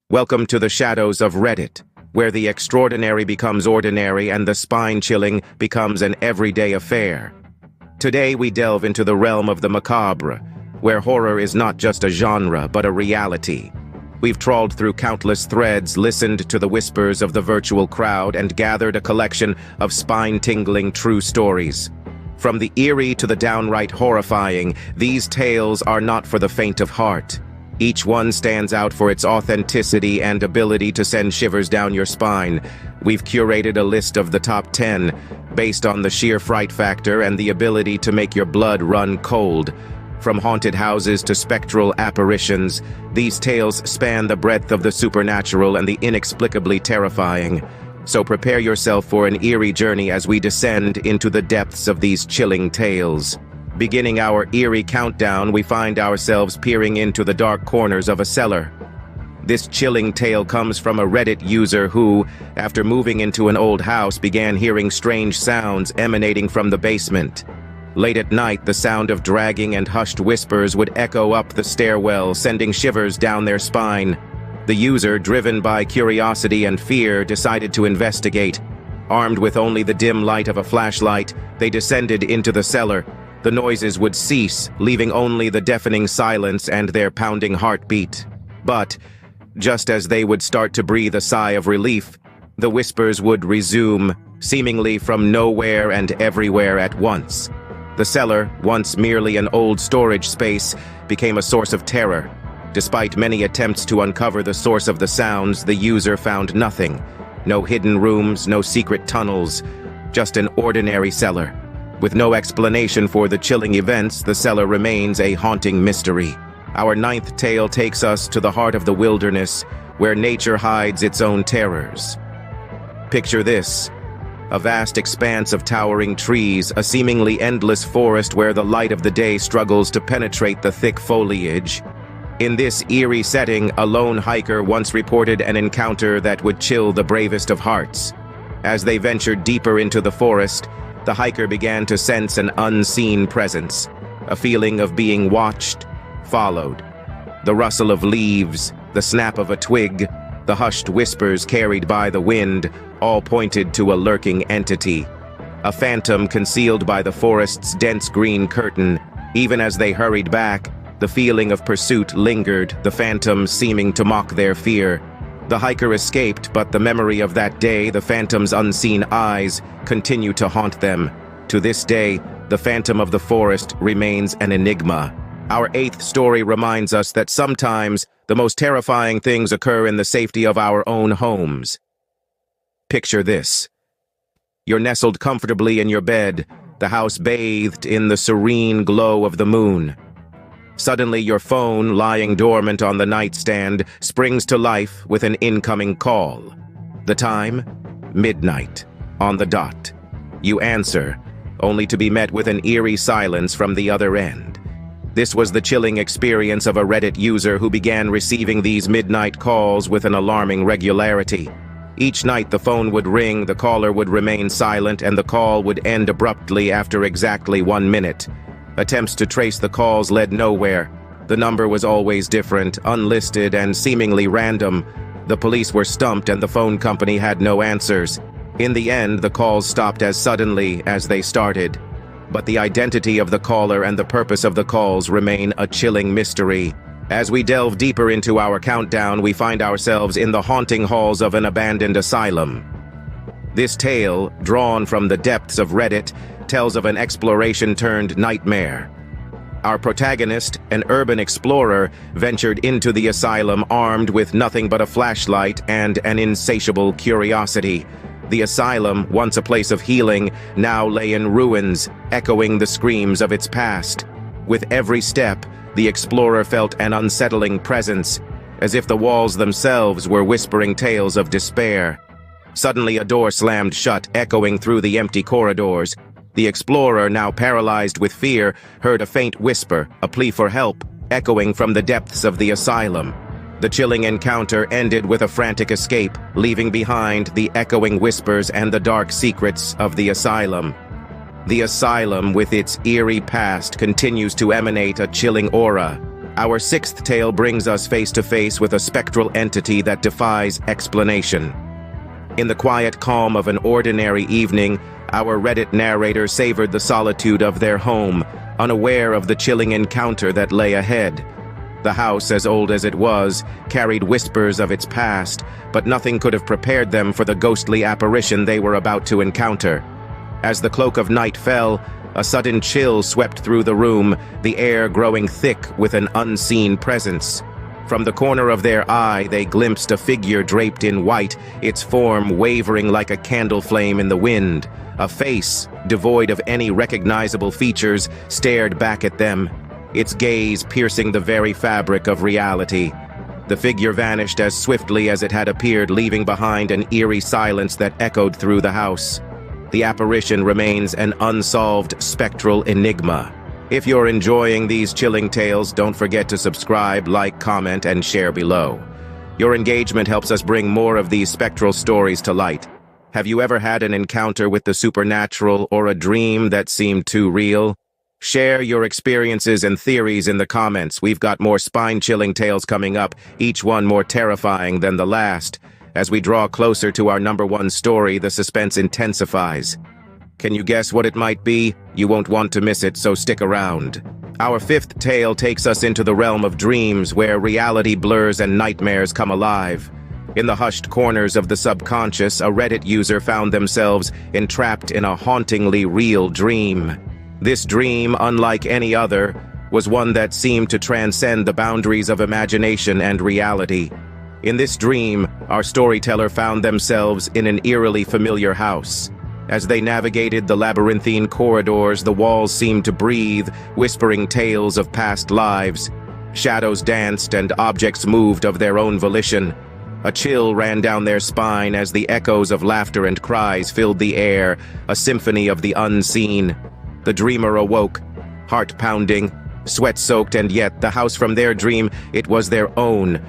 Welcome to the shadows of Reddit, where the extraordinary becomes ordinary and the spine-chilling becomes an everyday affair. Today we delve into the realm of the macabre, where horror is not just a genre but a reality. We've trawled through countless threads, listened to the whispers of the virtual crowd, and gathered a collection of spine-tingling true stories. From the eerie to the downright horrifying, these tales are not for the faint of heart. Each one stands out for its authenticity and ability to send shivers down your spine. We've curated a list of the top 10, based on the sheer fright factor and the ability to make your blood run cold. From haunted houses to spectral apparitions, these tales span the breadth of the supernatural and the inexplicably terrifying. So prepare yourself for an eerie journey as we descend into the depths of these chilling tales. Beginning our eerie countdown, we find ourselves peering into the dark corners of a cellar. This chilling tale comes from a Reddit user who, after moving into an old house, began hearing strange sounds emanating from the basement. Late at night, the sound of dragging and hushed whispers would echo up the stairwell, sending shivers down their spine. The user, driven by curiosity and fear, decided to investigate. Armed with only the dim light of a flashlight, they descended into the cellar. The noises would cease, leaving only the deafening silence and their pounding heartbeat. But, just as they would start to breathe a sigh of relief, the whispers would resume, seemingly from nowhere and everywhere at once. The cellar, once merely an old storage space, became a source of terror. Despite many attempts to uncover the source of the sounds, the user found nothing. No hidden rooms, no secret tunnels, just an ordinary cellar. With no explanation for the chilling events, the cellar remains a haunting mystery. Our ninth tale takes us to the heart of the wilderness, where nature hides its own terrors. Picture this: a vast expanse of towering trees, a seemingly endless forest where the light of the day struggles to penetrate the thick foliage. In this eerie setting, a lone hiker once reported an encounter that would chill the bravest of hearts. As they ventured deeper into the forest, the hiker began to sense an unseen presence, a feeling of being watched, followed. The rustle of leaves, the snap of a twig, the hushed whispers carried by the wind, all pointed to a lurking entity. A phantom concealed by the forest's dense green curtain. Even as they hurried back, the feeling of pursuit lingered, the phantom seeming to mock their fear. The hiker escaped, but the memory of that day, the phantom's unseen eyes, continue to haunt them. To this day, the phantom of the forest remains an enigma. Our eighth story reminds us that sometimes the most terrifying things occur in the safety of our own homes. Picture this: you're nestled comfortably in your bed, the house bathed in the serene glow of the moon. Suddenly, your phone, lying dormant on the nightstand, springs to life with an incoming call. The time? Midnight. On the dot. You answer, only to be met with an eerie silence from the other end. This was the chilling experience of a Reddit user who began receiving these midnight calls with an alarming regularity. Each night the phone would ring, the caller would remain silent, and the call would end abruptly after exactly 1 minute. Attempts to trace the calls led nowhere. The number was always different, unlisted, and seemingly random. The police were stumped and the phone company had no answers. In the end, the calls stopped as suddenly as they started. But the identity of the caller and the purpose of the calls remain a chilling mystery. As we delve deeper into our countdown, we find ourselves in the haunting halls of an abandoned asylum. This tale, drawn from the depths of Reddit, tells of an exploration-turned-nightmare. Our protagonist, an urban explorer, ventured into the asylum armed with nothing but a flashlight and an insatiable curiosity. The asylum, once a place of healing, now lay in ruins, echoing the screams of its past. With every step, the explorer felt an unsettling presence, as if the walls themselves were whispering tales of despair. Suddenly, a door slammed shut, echoing through the empty corridors. The explorer, now paralyzed with fear, heard a faint whisper, a plea for help, echoing from the depths of the asylum. The chilling encounter ended with a frantic escape, leaving behind the echoing whispers and the dark secrets of the asylum. The asylum, with its eerie past, continues to emanate a chilling aura. Our sixth tale brings us face to face with a spectral entity that defies explanation. In the quiet calm of an ordinary evening, our Reddit narrator savored the solitude of their home, unaware of the chilling encounter that lay ahead. The house, as old as it was, carried whispers of its past, but nothing could have prepared them for the ghostly apparition they were about to encounter. As the cloak of night fell, a sudden chill swept through the room, the air growing thick with an unseen presence. From the corner of their eye, they glimpsed a figure draped in white, its form wavering like a candle flame in the wind. A face, devoid of any recognizable features, stared back at them, its gaze piercing the very fabric of reality. The figure vanished as swiftly as it had appeared, leaving behind an eerie silence that echoed through the house. The apparition remains an unsolved spectral enigma. If you're enjoying these chilling tales, don't forget to subscribe, like, comment, and share below. Your engagement helps us bring more of these spectral stories to light. Have you ever had an encounter with the supernatural or a dream that seemed too real? Share your experiences and theories in the comments. We've got more spine-chilling tales coming up, each one more terrifying than the last. As we draw closer to our #1 story, the suspense intensifies. Can you guess what it might be? You won't want to miss it, so stick around. Our fifth tale takes us into the realm of dreams, where reality blurs and nightmares come alive. In the hushed corners of the subconscious, a Reddit user found themselves entrapped in a hauntingly real dream. This dream, unlike any other, was one that seemed to transcend the boundaries of imagination and reality. In this dream, our storyteller found themselves in an eerily familiar house. As they navigated the labyrinthine corridors, the walls seemed to breathe, whispering tales of past lives. Shadows danced and objects moved of their own volition. A chill ran down their spine as the echoes of laughter and cries filled the air, a symphony of the unseen. The dreamer awoke, heart pounding, sweat-soaked, and yet the house from their dream, it was their own.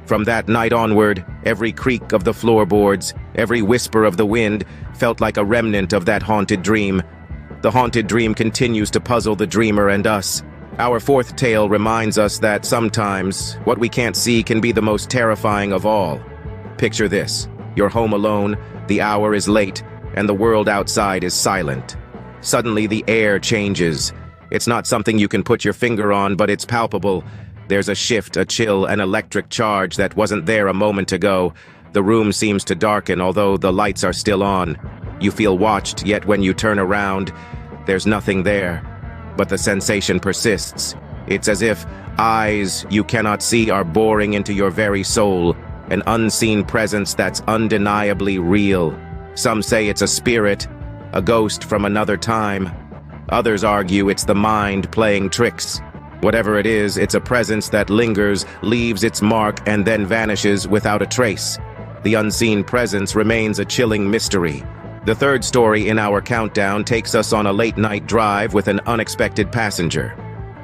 From that night onward, every creak of the floorboards, every whisper of the wind, felt like a remnant of that haunted dream. The haunted dream continues to puzzle the dreamer and us. Our fourth tale reminds us that sometimes what we can't see can be the most terrifying of all. Picture this. You're home alone, the hour is late, and the world outside is silent. Suddenly the air changes. It's not something you can put your finger on, but it's palpable. There's a shift, a chill, an electric charge that wasn't there a moment ago. The room seems to darken, although the lights are still on. You feel watched, yet when you turn around, there's nothing there. But the sensation persists. It's as if eyes you cannot see are boring into your very soul, an unseen presence that's undeniably real. Some say it's a spirit, a ghost from another time. Others argue it's the mind playing tricks. Whatever it is, it's a presence that lingers, leaves its mark, and then vanishes without a trace. The unseen presence remains a chilling mystery. The third story in our countdown takes us on a late-night drive with an unexpected passenger.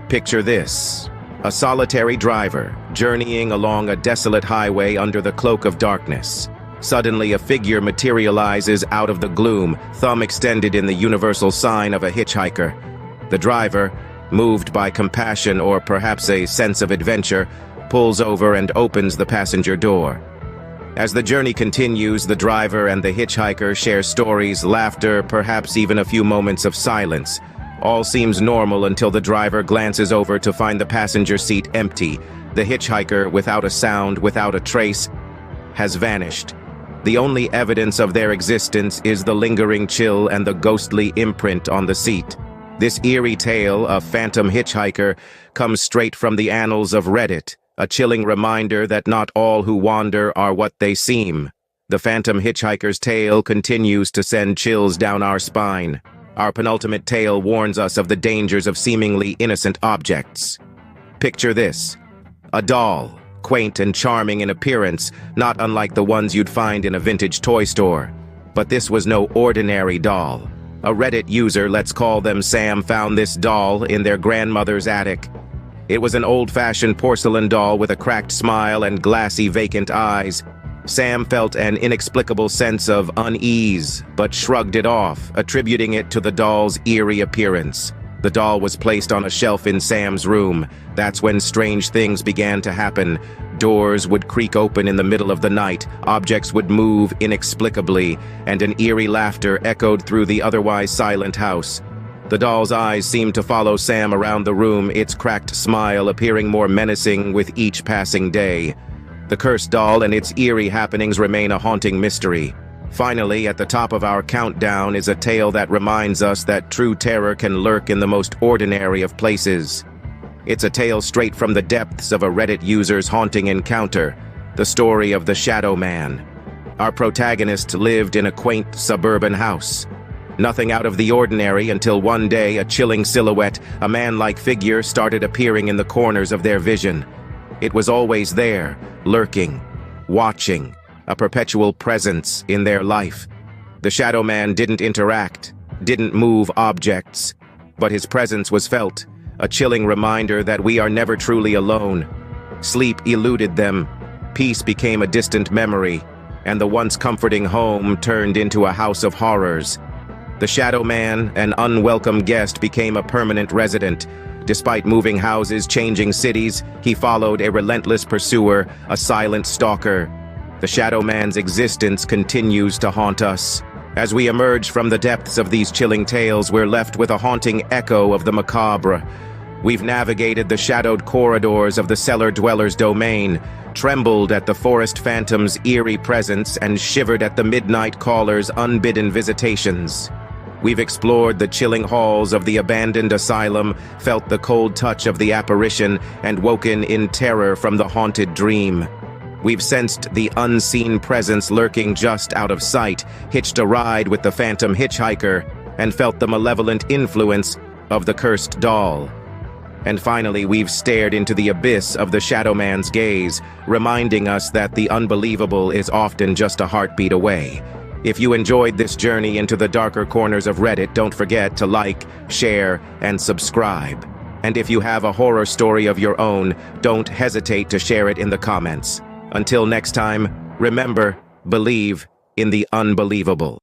Picture this. A solitary driver, journeying along a desolate highway under the cloak of darkness. Suddenly, a figure materializes out of the gloom, thumb extended in the universal sign of a hitchhiker. The driver, moved by compassion or perhaps a sense of adventure, pulls over and opens the passenger door. As the journey continues, the driver and the hitchhiker share stories, laughter, perhaps even a few moments of silence. All seems normal until the driver glances over to find the passenger seat empty. The hitchhiker, without a sound, without a trace, has vanished. The only evidence of their existence is the lingering chill and the ghostly imprint on the seat. This eerie tale, a phantom hitchhiker, comes straight from the annals of Reddit, a chilling reminder that not all who wander are what they seem. The phantom hitchhiker's tale continues to send chills down our spine. Our penultimate tale warns us of the dangers of seemingly innocent objects. Picture this. A doll, quaint and charming in appearance, not unlike the ones you'd find in a vintage toy store. But this was no ordinary doll. A Reddit user, let's call them Sam, found this doll in their grandmother's attic. It was an old-fashioned porcelain doll with a cracked smile and glassy, vacant eyes. Sam felt an inexplicable sense of unease, but shrugged it off, attributing it to the doll's eerie appearance. The doll was placed on a shelf in Sam's room. That's when strange things began to happen. Doors would creak open in the middle of the night, objects would move inexplicably, and an eerie laughter echoed through the otherwise silent house. The doll's eyes seemed to follow Sam around the room, its cracked smile appearing more menacing with each passing day. The cursed doll and its eerie happenings remain a haunting mystery. Finally, at the top of our countdown is a tale that reminds us that true terror can lurk in the most ordinary of places. It's a tale straight from the depths of a Reddit user's haunting encounter, the story of the Shadow Man. Our protagonist lived in a quaint suburban house. Nothing out of the ordinary until one day a chilling silhouette, a man-like figure, started appearing in the corners of their vision. It was always there, lurking, watching, a perpetual presence in their life. The Shadow Man didn't interact, didn't move objects, but his presence was felt, a chilling reminder that we are never truly alone. Sleep eluded them, peace became a distant memory, and the once comforting home turned into a house of horrors. The Shadow Man, an unwelcome guest, became a permanent resident. Despite moving houses, changing cities, he followed a relentless pursuer, a silent stalker. The Shadow Man's existence continues to haunt us. As we emerge from the depths of these chilling tales, we're left with a haunting echo of the macabre. We've navigated the shadowed corridors of the cellar dweller's domain, trembled at the forest phantom's eerie presence, and shivered at the midnight caller's unbidden visitations. We've explored the chilling halls of the abandoned asylum, felt the cold touch of the apparition, and woken in terror from the haunted dream. We've sensed the unseen presence lurking just out of sight, hitched a ride with the phantom hitchhiker, and felt the malevolent influence of the cursed doll. And finally, we've stared into the abyss of the Shadow Man's gaze, reminding us that the unbelievable is often just a heartbeat away. If you enjoyed this journey into the darker corners of Reddit, don't forget to like, share, and subscribe. And if you have a horror story of your own, don't hesitate to share it in the comments. Until next time, remember, believe in the unbelievable.